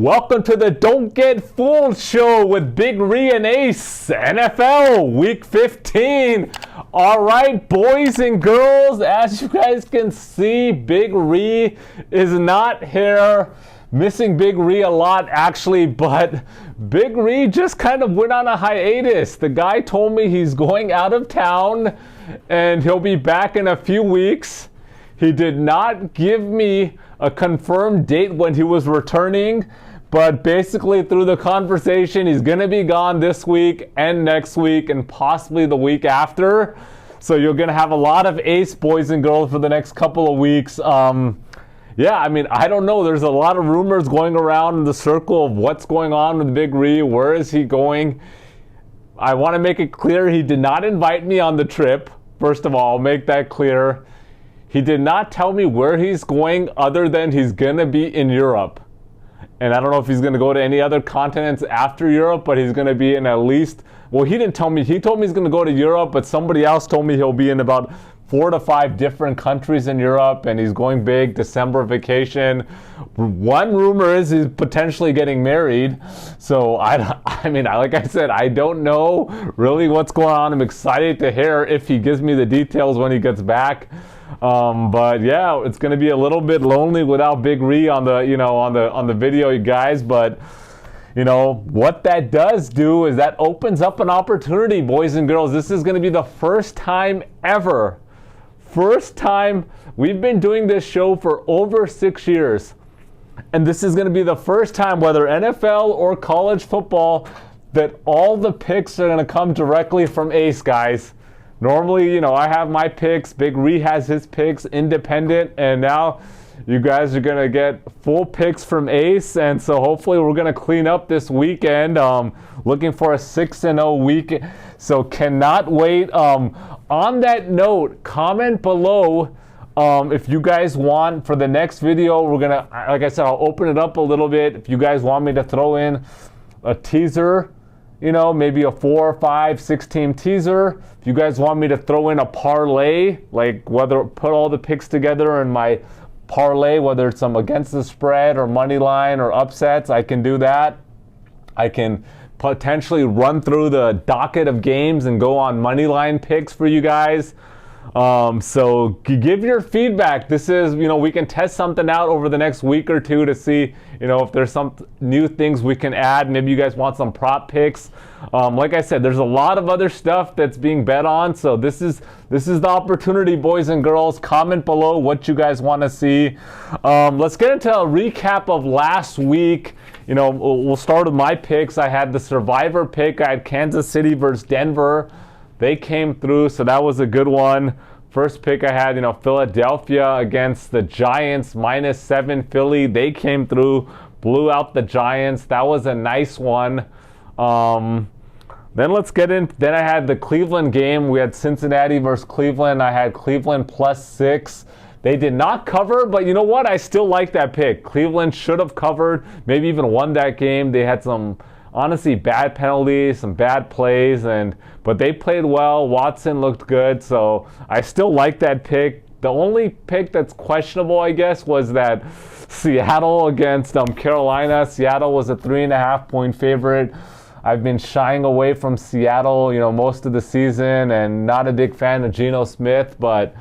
Welcome to the Don't Get Fooled show with Big Ree and Ace, NFL Week 15. All right, boys and girls, as you guys can see, Big Ree is not here. Missing Big Ree a lot, actually, but Big Ree just kind of went on a hiatus. The guy told me he's going out of town and he'll be back in a few weeks. He did not give me a confirmed date when he was returning, but basically through the conversation, he's going to be gone this week and next week and possibly the week after. So you're going to have a lot of Ace boys and girls for the next couple of weeks. Yeah, I mean, I don't know. There's a lot of rumors going around in the circle of what's going on with Big Ree. Where is he going? I want to make it clear he did not invite me on the trip. First of all, I'll make that clear. He did not tell me where he's going other than he's going to be in Europe. And I don't know if he's going to go to any other continents after Europe, but he's going to be in at least, well, he didn't tell me. He told me he's going to go to Europe, but somebody else told me he'll be in about 4 to 5 different countries in Europe, and he's going big, December vacation. One rumor is he's potentially getting married. So, I mean, like I said, I don't know really what's going on. I'm excited to hear if he gives me the details when he gets back. But yeah, it's going to be a little bit lonely without Big Ree on the, on the video, you guys. But what that does do is that opens up an opportunity, boys and girls. This is going to be the first time ever. First time. We've been doing this show for over 6 years. And this is going to be the first time, whether NFL or college football, that all the picks are going to come directly from Ace, guys. Normally, I have my picks. Big Ree has his picks, independent. And now you guys are going to get full picks from Ace. And so hopefully we're going to clean up this weekend. Looking for a 6-0 week. So cannot wait. On that note, comment below if you guys want for the next video. We're going to, like I said, I'll open it up a little bit. If you guys want me to throw in a teaser, maybe a 4, 5, 6 team teaser. If you guys want me to throw in a parlay, like whether put all the picks together in my parlay, whether it's some against the spread or money line or upsets, I can do that. I can potentially run through the docket of games and go on money line picks for you guys. So give your feedback. This is, we can test something out over the next week or two to see, if there's some new things we can add. Maybe you guys want some prop picks. Like I said, there's a lot of other stuff that's being bet on. So this is the opportunity, boys and girls. Comment below what you guys want to see. Let's get into a recap of last week. We'll start with my picks. I had the Survivor pick. I had Kansas City versus Denver. They came through, so that was a good one. First pick I had, Philadelphia against the Giants, -7 Philly. They came through, blew out the Giants. That was a nice one. Then let's get in. Then I had the Cleveland game. We had Cincinnati versus Cleveland. I had Cleveland +6. They did not cover, but you know what? I still like that pick. Cleveland should have covered, maybe even won that game. They had some, honestly, bad penalties, some bad plays, but they played well. Watson looked good, so I still like that pick. The only pick that's questionable, I guess, was that Seattle against Carolina. Seattle was a 3.5-point favorite. I've been shying away from Seattle, most of the season, and not a big fan of Geno Smith, but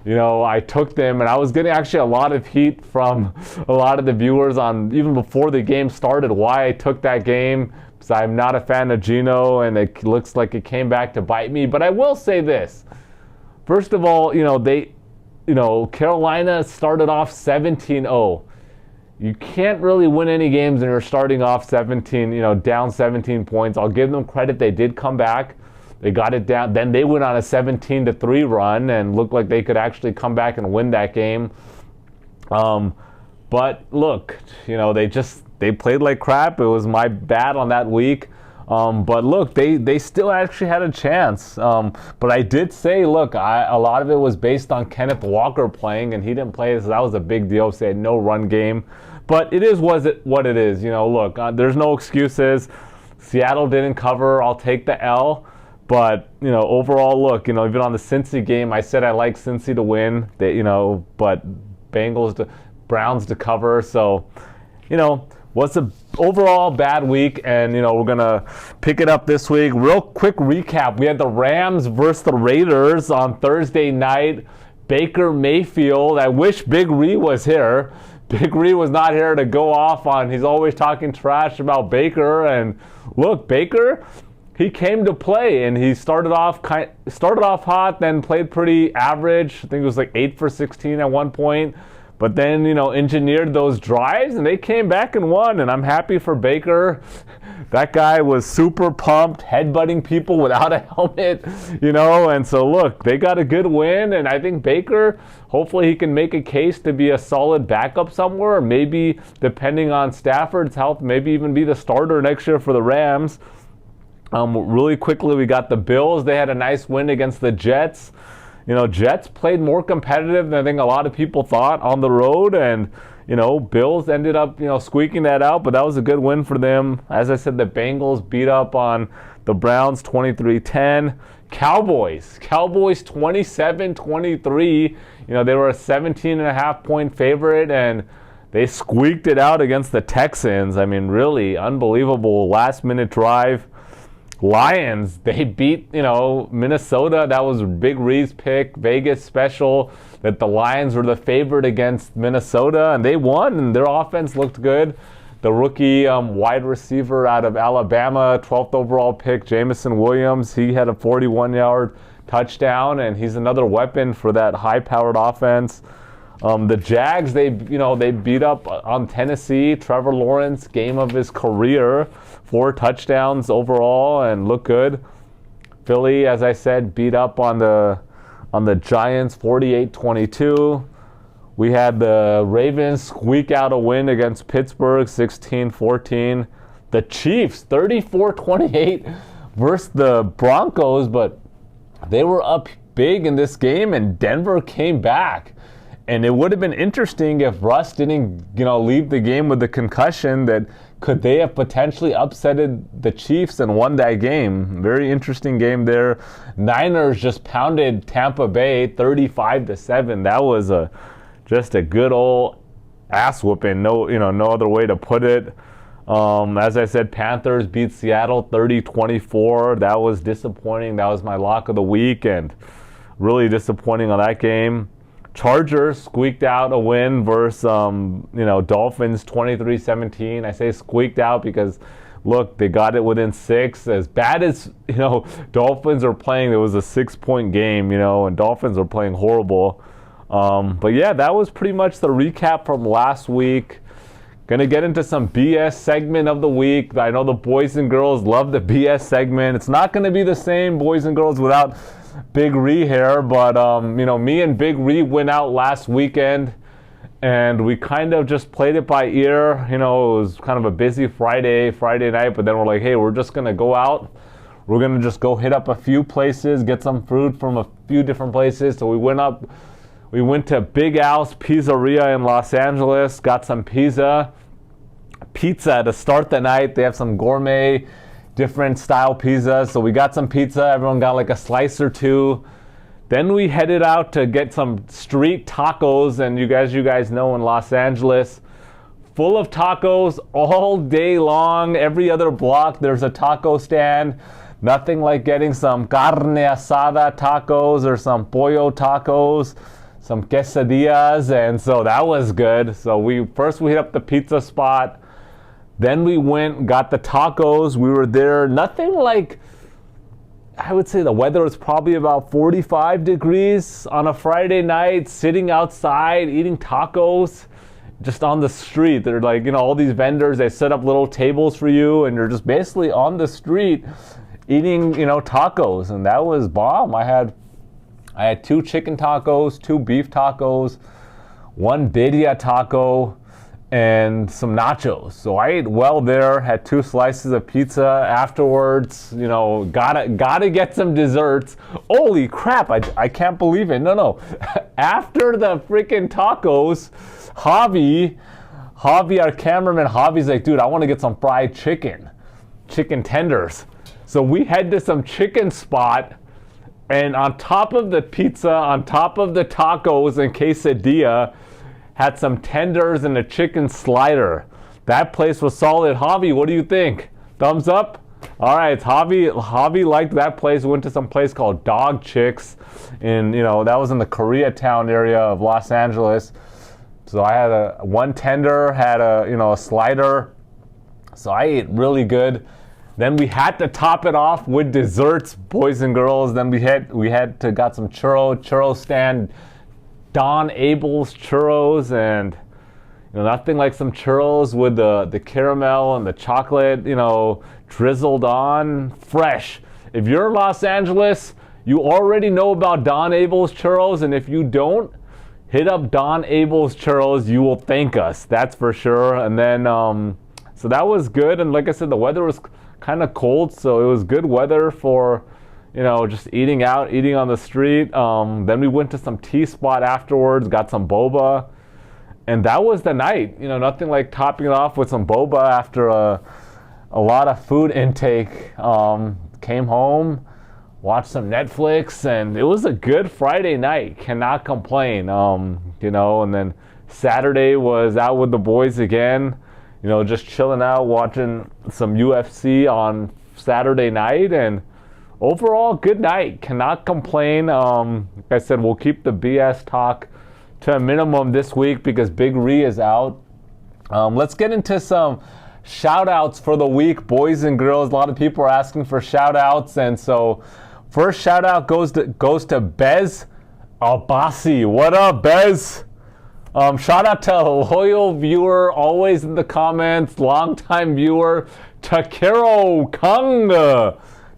I took them, and I was getting actually a lot of heat from a lot of the viewers on even before the game started why I took that game, because I'm not a fan of Geno, and it looks like it came back to bite me. But I will say this. First of all, Carolina started off 17-0. You can't really win any games when you're starting off 17, down 17 points. I'll give them credit. They did come back. They got it down. Then they went on a 17-3 run and looked like they could actually come back and win that game. But look, they played like crap. It was my bad on that week. But look, they still actually had a chance. But I did say, look, a lot of it was based on Kenneth Walker playing, and he didn't play, so that was a big deal. So they had no run game. But it is what it is. Look, there's no excuses. Seattle didn't cover. I'll take the L. But, overall, look, even on the Cincy game, I said I like Cincy to win, but Browns to cover. So, was an overall bad week, and we're gonna pick it up this week. Real quick recap: we had the Rams versus the Raiders on Thursday night. Baker Mayfield. I wish Big Ree was here. Big Ree was not here to go off on. He's always talking trash about Baker, and look, Baker, he came to play, and he started off hot, then played pretty average. I think it was like 8 for 16 at one point. But then, engineered those drives, and they came back and won, and I'm happy for Baker. That guy was super pumped, headbutting people without a helmet, and so look, they got a good win, and I think Baker, hopefully he can make a case to be a solid backup somewhere, maybe depending on Stafford's health, maybe even be the starter next year for the Rams. Really quickly, we got the Bills. They had a nice win against the Jets. Jets played more competitive than I think a lot of people thought on the road, and Bills ended up squeaking that out, but that was a good win for them. As I said, the Bengals beat up on the Browns 23-10. Cowboys 27-23. They were a 17.5 point favorite, and they squeaked it out against the Texans. I mean, really unbelievable last minute drive. Lions, they beat, Minnesota. That was Big Ree's pick, Vegas special, that the Lions were the favorite against Minnesota, and they won, and their offense looked good. The rookie wide receiver out of Alabama, 12th overall pick, Jameson Williams, he had a 41-yard touchdown, and he's another weapon for that high-powered offense. The Jags, they beat up on Tennessee. Trevor Lawrence, game of his career, 4 touchdowns overall, and looked good. Philly, as I said, beat up on the Giants, 48-22. We had the Ravens squeak out a win against Pittsburgh, 16-14. The Chiefs, 34-28 versus the Broncos, but they were up big in this game, and Denver came back. And it would have been interesting if Russ didn't, leave the game with the concussion. That could they have potentially upsetted the Chiefs and won that game? Very interesting game there. Niners just pounded Tampa Bay 35-7. That was just a good old ass whooping. No other way to put it. As I said, Panthers beat Seattle 30-24. That was disappointing. That was my lock of the week, and really disappointing on that game. Chargers squeaked out a win versus, Dolphins 23-17. I say squeaked out because, look, they got it within 6. As bad as, Dolphins are playing, it was a 6-point game, and Dolphins are playing horrible. But yeah, that was pretty much the recap from last week. Going to get into some BS segment of the week. I know the boys and girls love the BS segment. It's not going to be the same, boys and girls, without Big Ree here, but me and Big Ree went out last weekend, and we kind of just played it by ear. It was kind of a busy Friday night, but then we're like, hey, we're just gonna go out. We're gonna just go hit up a few places, get some food from a few different places. So we went to Big Al's Pizzeria in Los Angeles, got some pizza to start the night. They have some gourmet different style pizzas. So we got some pizza. Everyone got like a slice or two. Then we headed out to get some street tacos. And you guys know, in Los Angeles, full of tacos all day long. Every other block there's a taco stand. Nothing like getting some carne asada tacos or some pollo tacos, some quesadillas, and so that was good. So we hit up the pizza spot. Then we went, got the tacos. We were there. Nothing like, I would say the weather was probably about 45 degrees on a Friday night, sitting outside, eating tacos, just on the street. They're like, all these vendors, they set up little tables for you, and you're just basically on the street eating, tacos. And that was bomb. I had 2 chicken tacos, 2 beef tacos, 1 birria taco, and some nachos. So I ate well there, had 2 slices of pizza afterwards, gotta get some desserts. Holy crap, I can't believe it. No. After the freaking tacos, Javi, our cameraman, Javi's like, dude, I want to get some fried chicken tenders. So we head to some chicken spot, and on top of the pizza, on top of the tacos and quesadilla, had some tenders and a chicken slider. That place was solid. Javi, what do you think? Thumbs up? All right, Javi liked that place. We went to some place called Dog Chicks, and that was in the Koreatown area of Los Angeles. So I had one tender, had a slider. So I ate really good. Then we had to top it off with desserts, boys and girls. Then we got some churro stand, Don Abel's churros, and nothing like some churros with the caramel and the chocolate, drizzled on, fresh. If you're in Los Angeles, you already know about Don Abel's churros, and if you don't, hit up Don Abel's churros. You will thank us, that's for sure. And then, so that was good. And like I said, the weather was kind of cold, so it was good weather for, just eating out, eating on the street. Then we went to some tea spot afterwards, got some boba. And that was the night. Nothing like topping it off with some boba after a lot of food intake. Came home, watched some Netflix, and it was a good Friday night. Cannot complain. And then Saturday was out with the boys again. Just chilling out, watching some UFC on Saturday night, and overall good night. Cannot complain. Like I said, we'll keep the BS talk to a minimum this week because Big Ree is out. Let's get into some shout outs for the week, boys and girls. A lot of people are asking for shout outs, and so first shout out goes to Bez Abbasi. What up, Bez? Shout out to a loyal viewer, always in the comments, longtime viewer, Takero Kang.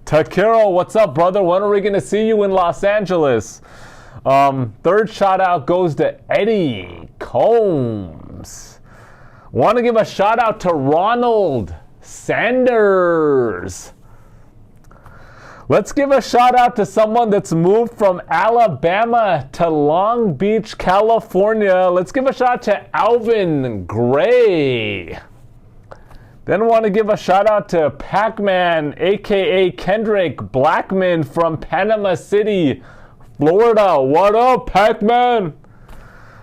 Takero, what's up, brother? When are we going to see you in Los Angeles? Third shout out goes to Eddie Combs. Want to give a shout out to Ronald Sanders. Let's give a shout out to someone that's moved from Alabama to Long Beach, California. Let's give a shout out to Alvin Gray. Then want to give a shout out to Pac-Man, aka Kendrick Blackman from Panama City, Florida. What up, Pac-Man?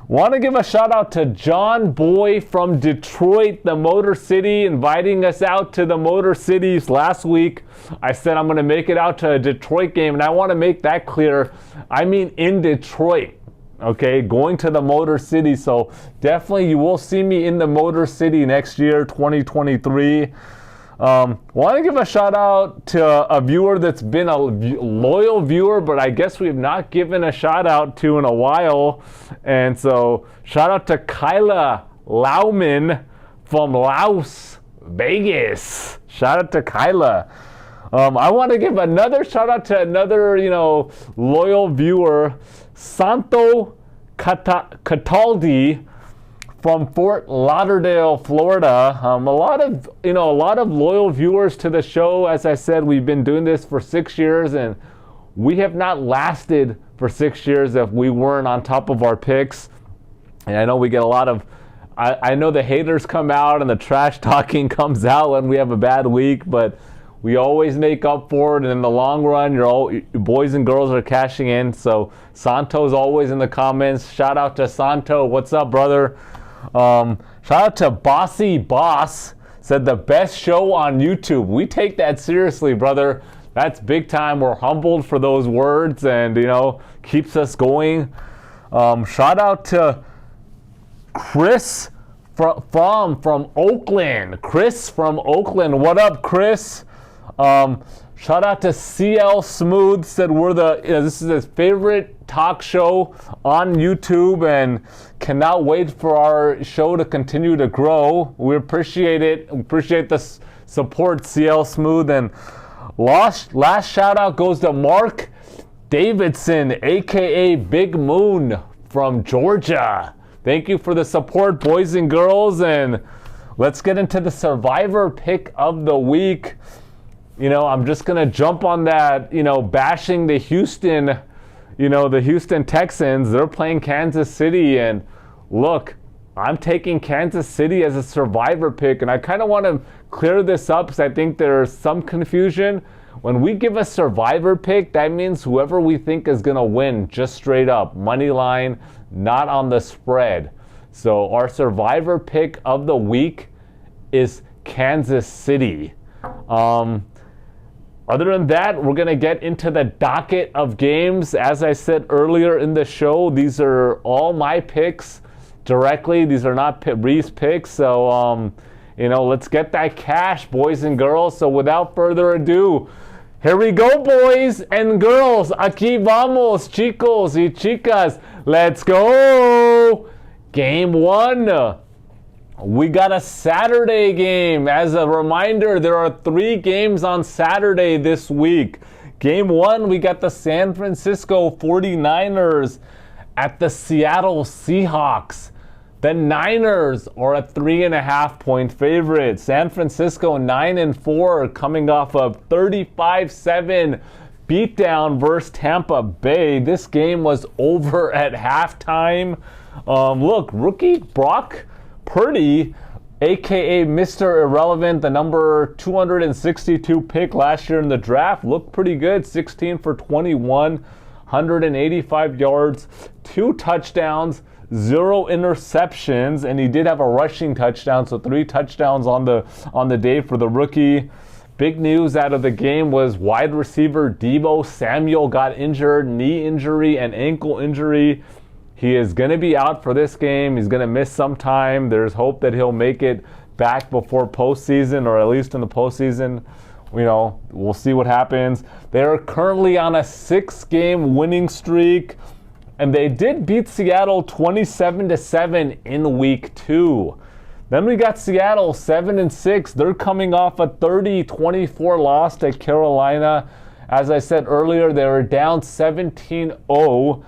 Want to give a shout out to John Boy from Detroit, the Motor City, inviting us out to the Motor Cities last week. I said I'm going to make it out to a Detroit game, and I want to make that clear. I mean in Detroit, okay? Going to the Motor City, so definitely you will see me in the Motor City next year, 2023. Want to give a shout out to a viewer that's been a loyal viewer, but I guess we've not given a shout out to in a while. And so shout out to Kyla Lauman from Las Vegas. Shout out to Kyla. I want to give another shout out to another, loyal viewer, Santo Cataldi from Fort Lauderdale, Florida. A lot of loyal viewers to the show. As I said, we've been doing this for 6 years, and we have not lasted for 6 years if we weren't on top of our picks. And I know we get a lot of, I know the haters come out and the trash talking comes out when we have a bad week, but we always make up for it, and in the long run, your boys and girls are cashing in. So Santo's always in the comments. Shout out to Santo. What's up, brother? Shout out to Bossy Boss, said the best show on YouTube. We take that seriously, brother. That's big time. We're humbled for those words, and keeps us going. Shout out to Chris from Oakland. Chris from Oakland. What up, Chris? Shout out to CL Smooth, said this is his favorite talk show on YouTube and cannot wait for our show to continue to grow. We appreciate it. We appreciate the support, CL Smooth. And last shout out goes to Mark Davidson, aka Big Moon from Georgia. Thank you for the support, boys and girls. And let's get into the survivor pick of the week. I'm just going to jump on that, bashing the Houston Texans. They're playing Kansas City, and look, I'm taking Kansas City as a survivor pick, and I kind of want to clear this up because I think there's some confusion. When we give a survivor pick, that means whoever we think is going to win, just straight up, money line, not on the spread. So our survivor pick of the week is Kansas City. Other than that, we're going to get into the docket of games. As I said earlier in the show, these are all my picks directly. These are not Ree's picks. So, let's get that cash, boys and girls. So without further ado, here we go, boys and girls. Aquí vamos, chicos y chicas. Let's go. Game 1. We got a Saturday game. As a reminder, there are 3 games on Saturday this week. Game 1, we got the San Francisco 49ers at the Seattle Seahawks. The Niners are a 3.5-point favorite. San Francisco 9-4, coming off a 35-7 beatdown versus Tampa Bay. This game was over at halftime. Look, rookie Brock Purdy, a.k.a. Mr. Irrelevant, the number 262 pick last year in the draft, looked pretty good. 16 for 21, 185 yards, 2 touchdowns, 0 interceptions, and he did have a rushing touchdown, so 3 touchdowns on the day for the rookie. Big news out of the game was wide receiver Deebo Samuel got injured, knee injury and ankle injury. He is going to be out for this game. He's going to miss some time. There's hope that he'll make it back before postseason, or at least in the postseason. We'll see what happens. They are currently on a 6-game winning streak, and they did beat Seattle 27-7 in week 2. Then we got Seattle 7-6. They're coming off a 30-24 loss to Carolina. As I said earlier, they were down 17-0.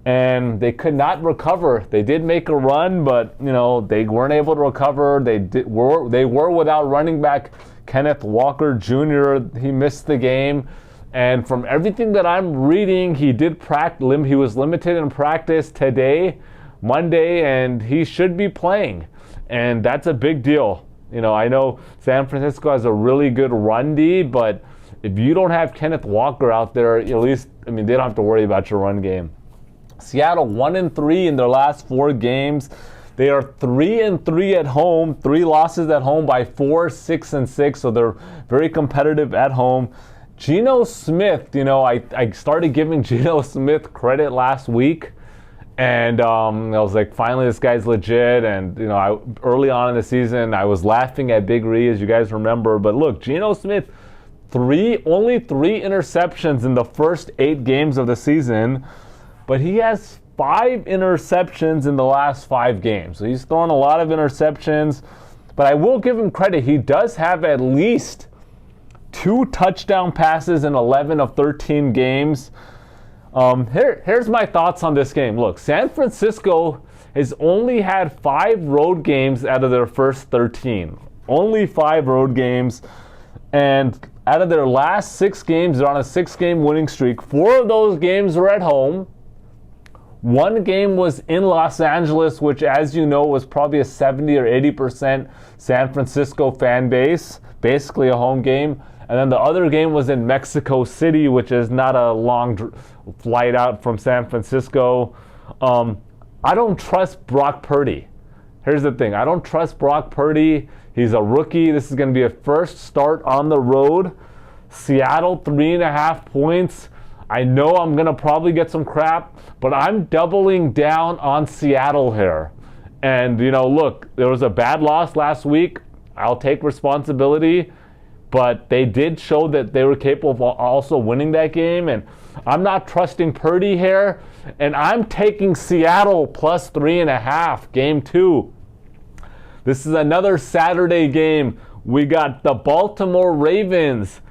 And they could not recover. They did make a run, but they weren't able to recover. They were without running back Kenneth Walker Jr. He missed the game, and from everything that I'm reading, he was limited in practice today, Monday, and he should be playing, and that's a big deal. I know San Francisco has a really good run D, but if you don't have Kenneth Walker out there, at least they don't have to worry about your run game. Seattle 1-3 in their last 4 games. They are 3-3 at home, 3 losses at home by 4, 6-6, so they're very competitive at home. Geno Smith, I started giving Geno Smith credit last week, and I was like, finally this guy's legit. And early on in the season, I was laughing at Big Ree, as you guys remember. But look, Geno Smith, only 3 interceptions in the first 8 games of the season. But he has 5 interceptions in the last 5 games. So he's thrown a lot of interceptions. But I will give him credit. He does have at least 2 touchdown passes in 11 of 13 games. Here's my thoughts on this game. Look, San Francisco has only had 5 road games out of their first 13. Only 5 road games. And out of their last 6 games, they're on a 6-game winning streak. 4 of those games were at home. 1 game was in Los Angeles, which, as you know, was probably a 70 or 80% San Francisco fan base, basically a home game. And then the other game was in Mexico City, which is not a long flight out from San Francisco. I don't trust Brock Purdy. Here's the thing. I don't trust Brock Purdy. He's a rookie. This is going to be a first start on the road. Seattle, 3.5 points. I know I'm going to probably get some crap, but I'm doubling down on Seattle here. And, look, there was a bad loss last week. I'll take responsibility, but they did show that they were capable of also winning that game. And I'm not trusting Purdy here, and I'm taking Seattle plus 3.5, game 2. This is another Saturday game. We got the Baltimore Ravens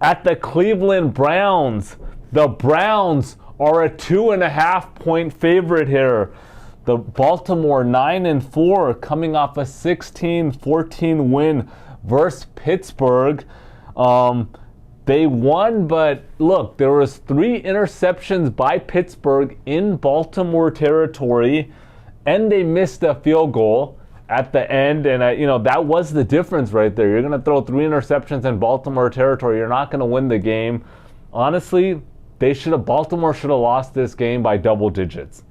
at the Cleveland Browns. The Browns are a 2.5-point favorite here. The Baltimore 9-4, coming off a 16-14 win versus Pittsburgh. They won, but look, there was 3 interceptions by Pittsburgh in Baltimore territory, and they missed a field goal at the end. And that was the difference right there. You're going to throw 3 interceptions in Baltimore territory. You're not going to win the game. Honestly, Baltimore should have lost this game by double digits.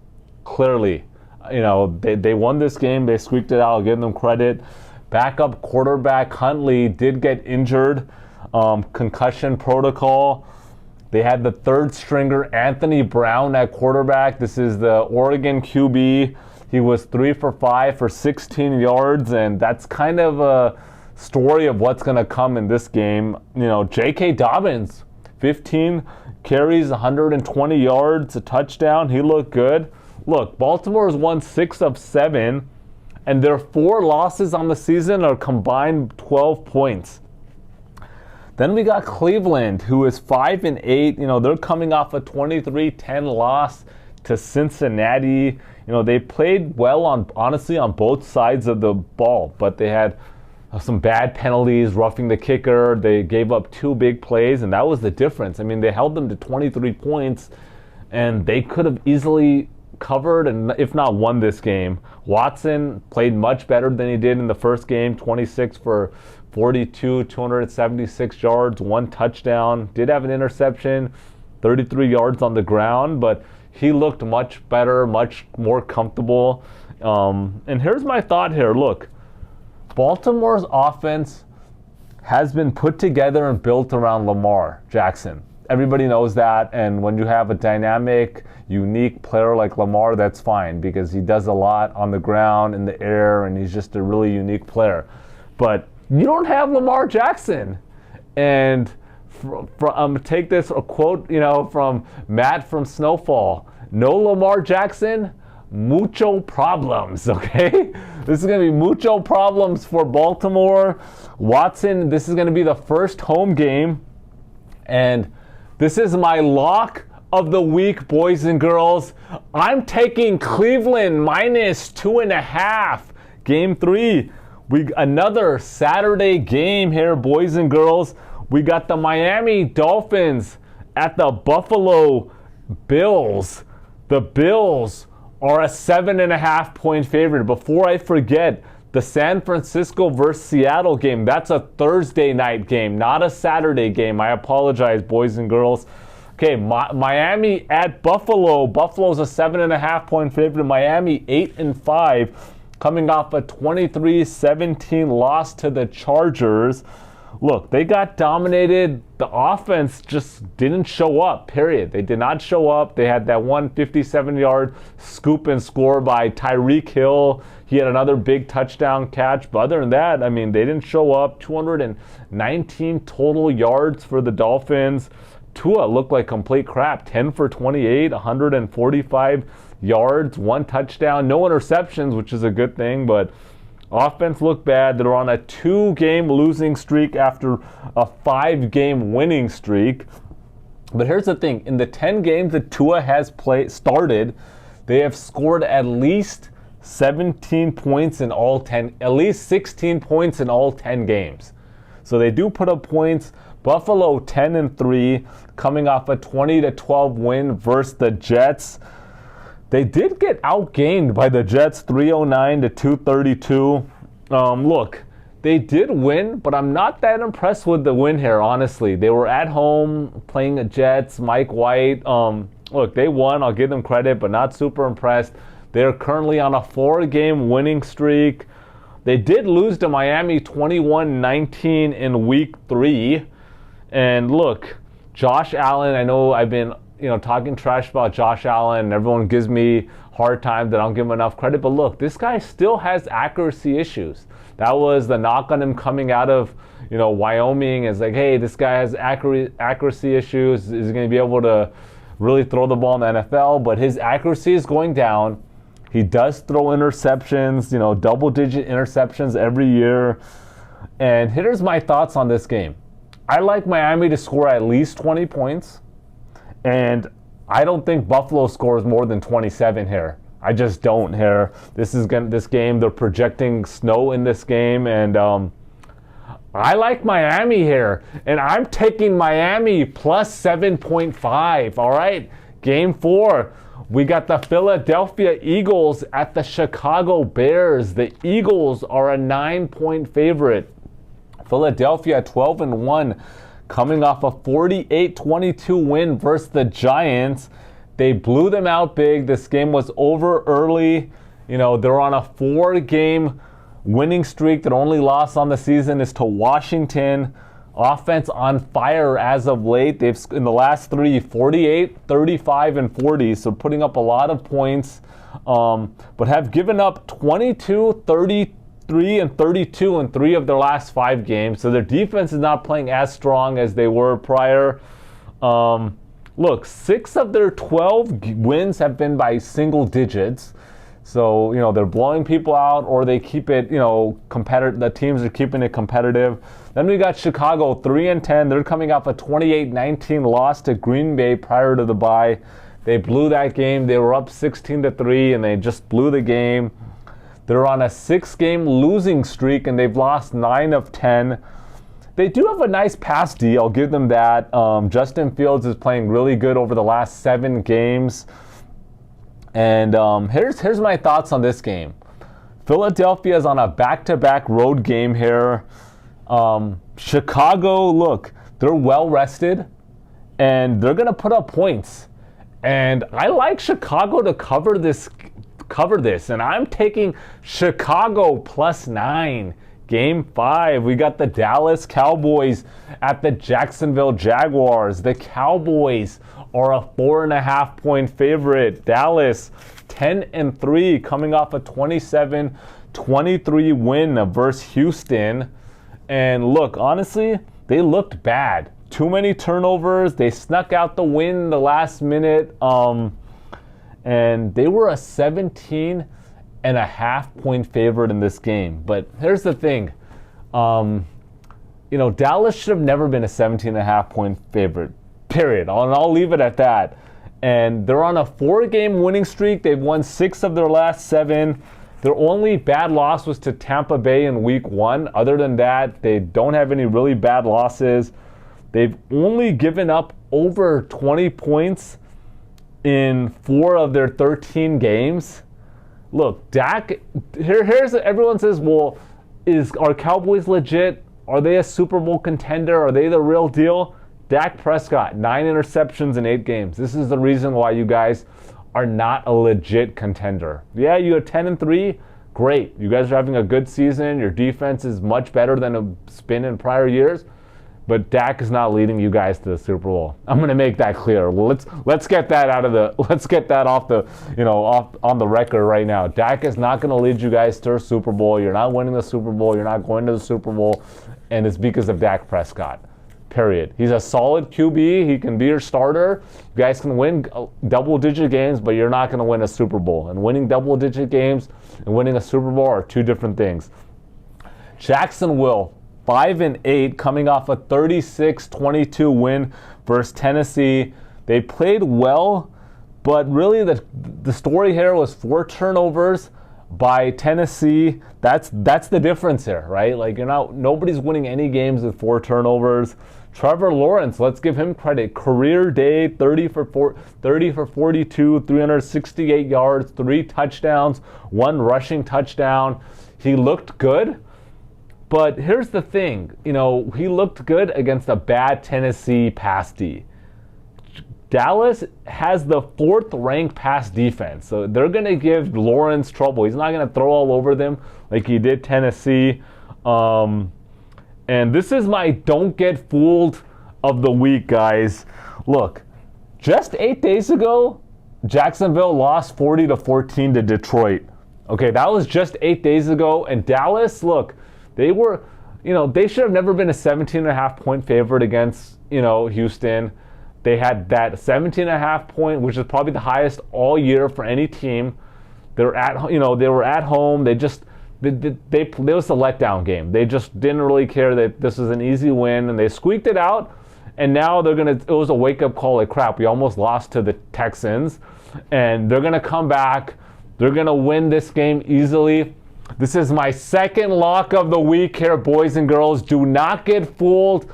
Clearly, they won this game. They squeaked it out. I'll give them credit. Backup quarterback Huntley did get injured, concussion protocol. They had the third stringer Anthony Brown at quarterback. This is the Oregon QB. He was 3 for 5 for 16 yards, and that's kind of a story of what's going to come in this game. You know, J.K. Dobbins, 15 carries, 120 yards, a touchdown. He looked good. Look, Baltimore's won 6 of 7, and their 4 losses on the season are combined 12 points. Then we got Cleveland, who is 5-8. You know, they're coming off a 23-10 loss to Cincinnati. You know, they played well honestly on both sides of the ball, but they had some bad penalties, roughing the kicker. They gave up 2 big plays, and that was the difference. I mean, they held them to 23 points, and they could have easily covered and if not won this game. Watson played much better than he did in the first game, 26 for 42, 276 yards, 1 touchdown. Did have an interception, 33 yards on the ground, but he looked much better, much more comfortable. And here's my thought here. Look, Baltimore's offense has been put together and built around Lamar Jackson. Everybody knows that, and when you have a dynamic, unique player like Lamar, that's fine because he does a lot on the ground, in the air, and he's just a really unique player. But you don't have Lamar Jackson. And take this a quote, you know, from Matt from Snowfall. No Lamar Jackson, mucho problems, okay? This is going to be mucho problems for Baltimore. Watson, this is going to be the first home game. And this is my lock of the week, boys and girls. I'm taking Cleveland minus 2.5. Game 3. Another Saturday game here, boys and girls. We got the Miami Dolphins at the Buffalo Bills. The Bills are a 7.5 point favorite. Before I forget, the San Francisco versus Seattle game, that's a Thursday night game, not a Saturday game. I apologize, boys and girls. Okay, Miami at Buffalo. Buffalo's a 7.5 point favorite. Miami 8-5, coming off a 23-17 loss to the Chargers. Look, they got dominated. The offense just didn't show up, period. They did not show up. They had that 157-yard scoop and score by Tyreek Hill. He had another big touchdown catch. But other than that, I mean, they didn't show up. 219 total yards for the Dolphins. Tua looked like complete crap. 10 for 28, 145 yards, 1 touchdown. No interceptions, which is a good thing, but offense looked bad. They're on a 2-game losing streak after a 5-game winning streak. But here's the thing. In the 10 games that Tua has started, they have scored at least 17 points in all 10, at least 16 points in all 10 games. So they do put up points. Buffalo 10-3, coming off a 20-12 win versus the Jets. They did get outgained by the Jets, 309-232. Look, they did win, but I'm not that impressed with the win here, honestly. They were at home playing the Jets, Mike White. Look, they won. I'll give them credit, but not super impressed. They're currently on a 4-game winning streak. They did lose to Miami 21-19 in week 3. And look, Josh Allen, I know I've been talking trash about Josh Allen, and everyone gives me hard time that I don't give him enough credit. But look, this guy still has accuracy issues. That was the knock on him coming out of Wyoming. It's like, hey, this guy has accuracy issues. Is he going to be able to really throw the ball in the NFL? But his accuracy is going down. He does throw interceptions, double-digit interceptions every year. And here's my thoughts on this game. I like Miami to score at least 20 points. And I don't think Buffalo scores more than 27 here. I just don't here. This game, they're projecting snow in this game, and I like Miami here. And I'm taking Miami plus 7.5, all right? Game 4, we got the Philadelphia Eagles at the Chicago Bears. The Eagles are a 9-point favorite. Philadelphia 12-1. Coming off a 48-22 win versus the Giants. They blew them out big. This game was over early. They're on a 4-game winning streak. Their only loss on the season is to Washington. Offense on fire as of late. They've, in the last three, 48, 35, and 40, so putting up a lot of points, but have given up 22, 33, and 32 in 3 of their last 5 games. So their defense is not playing as strong as they were prior. Look, 6 of their 12 wins have been by single digits. So, they're blowing people out, or they keep it, competitive. The teams are keeping it competitive. Then we got Chicago, 3-10. They're coming off a 28-19 loss to Green Bay prior to the bye. They blew that game. They were up 16-3, and they just blew the game. They're on a 6-game losing streak, and they've lost 9 of 10. They do have a nice pass D. I'll give them that. Justin Fields is playing really good over the last 7 games. And here's my thoughts on this game. Philadelphia is on a back-to-back road game here. Chicago, look, they're well rested, and they're going to put up points. And I like Chicago to cover this, and I'm taking Chicago +9. Game 5, we got the Dallas Cowboys at the Jacksonville Jaguars. The Cowboys are a 4.5-point favorite. Dallas 10-3, coming off a 27-23 win versus Houston. And look, honestly, they looked bad. Too many turnovers. They snuck out the win in the last minute. And they were a 17.5-point favorite in this game. But here's the thing. Dallas should have never been a 17.5-point favorite. Period. I'll leave it at that. And they're on a 4-game winning streak. They've won 6 of their last 7. Their only bad loss was to Tampa Bay in week 1. Other than that, they don't have any really bad losses. They've only given up over 20 points in 4 of their 13 games. Look, Dak, here's everyone says, well, are Cowboys legit? Are they a Super Bowl contender? Are they the real deal? Dak Prescott, 9 interceptions in 8 games. This is the reason why you guys are not a legit contender. Yeah, you're 10-3. Great. You guys are having a good season. Your defense is much better than it's been in prior years. But Dak is not leading you guys to the Super Bowl. I'm going to make that clear. Well, let's get that off the off on the record right now. Dak is not going to lead you guys to a Super Bowl. You're not winning the Super Bowl. You're not going to the Super Bowl, and it's because of Dak Prescott. Period. He's a solid QB. He can be your starter. You guys can win double-digit games, but you're not going to win a Super Bowl. And winning double-digit games and winning a Super Bowl are 2 different things. Jacksonville, 5-8, coming off a 36-22 win versus Tennessee. They played well, but really the story here was 4 turnovers by Tennessee. That's the difference here, right? Like, nobody's winning any games with 4 turnovers. Trevor Lawrence, let's give him credit. Career day, 30 for 42, 368 yards, 3 touchdowns, 1 rushing touchdown. He looked good. But here's the thing, he looked good against a bad Tennessee pass D. Dallas has the 4th ranked pass defense, so they're going to give Lawrence trouble. He's not going to throw all over them like he did Tennessee. And this is my don't get fooled of the week, guys. Look, just 8 days ago, Jacksonville lost 40-14 to Detroit. Okay, that was just 8 days ago. And Dallas, look, they were, they should have never been a 17.5-point favorite against, Houston. They had that 17.5 point, which is probably the highest all year for any team. They were at home. It was a letdown game. They just didn't really care that this was an easy win, and they squeaked it out. And now it was a wake-up call. Like, crap, we almost lost to the Texans, and they're gonna come back. They're gonna win this game easily. This is my second lock of the week here, boys and girls. Do not get fooled.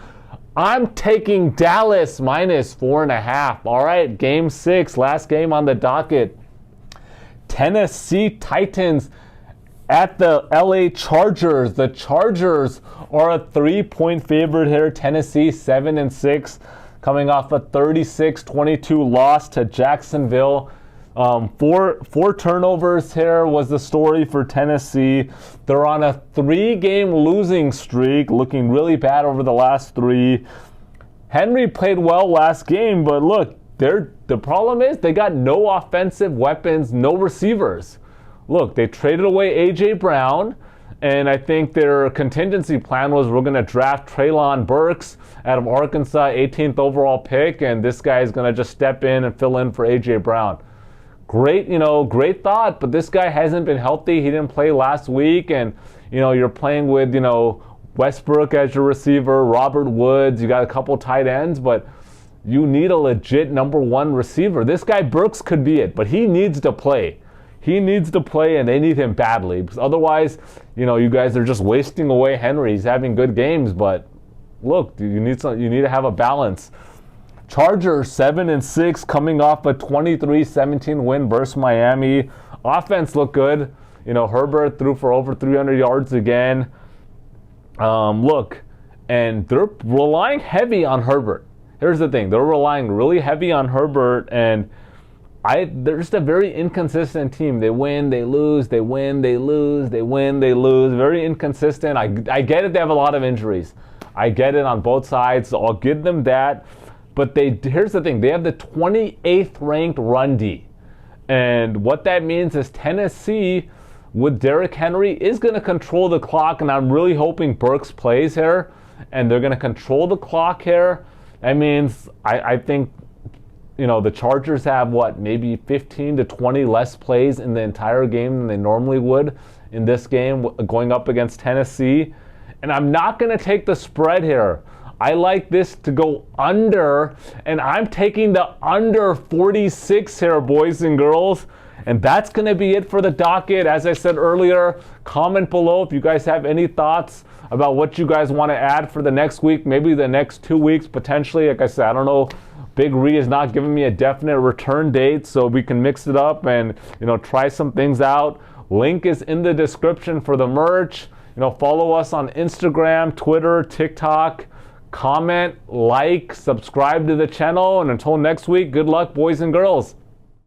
I'm taking Dallas -4.5. All right, game 6, last game on the docket. Tennessee Titans at the LA Chargers. The Chargers are a 3-point favorite here. Tennessee 7-6, coming off a 36-22 loss to Jacksonville. Four turnovers here was the story for Tennessee. They're on a 3-game losing streak, looking really bad over the last 3. Henry played well last game, but look, the problem is they got no offensive weapons, no receivers. Look, they traded away A.J. Brown, and I think their contingency plan was we're going to draft Treylon Burks out of Arkansas, 18th overall pick, and this guy is going to just step in and fill in for A.J. Brown. Great, great thought, but this guy hasn't been healthy. He didn't play last week, and, you're playing with, Westbrook as your receiver, Robert Woods, you got a couple tight ends, but you need a legit number 1 receiver. This guy Burks could be it, but he needs to play. He needs to play, and they need him badly, because otherwise, you guys are just wasting away Henry. He's having good games, but look, you need to have a balance. Chargers 7-6, coming off a 23-17 win versus Miami. Offense looked good. Herbert threw for over 300 yards again. Look, and they're relying heavy on Herbert. Here's the thing. They're relying really heavy on Herbert, and they're just a very inconsistent team. They win, they lose, they win, they lose, they win, they lose. Very inconsistent. I get it, they have a lot of injuries. I get it on both sides, so I'll give them that. But here's the thing. They have the 28th ranked run D. And what that means is Tennessee, with Derrick Henry, is going to control the clock. And I'm really hoping Burks plays here. And they're going to control the clock here. That means I think, the Chargers have, maybe 15 to 20 less plays in the entire game than they normally would in this game going up against Tennessee. And I'm not going to take the spread here. I like this to go under, and I'm taking the under 46 here, boys and girls. And that's going to be it for the docket. As I said earlier, comment below if you guys have any thoughts about what you guys want to add for the next week, maybe the next 2 weeks potentially. Like I said, I don't know. Big Ree is not giving me a definite return date, so we can mix it up and, try some things out. Link is in the description for the merch. Follow us on Instagram, Twitter, TikTok. Comment, like, subscribe to the channel, and until next week, good luck, boys and girls.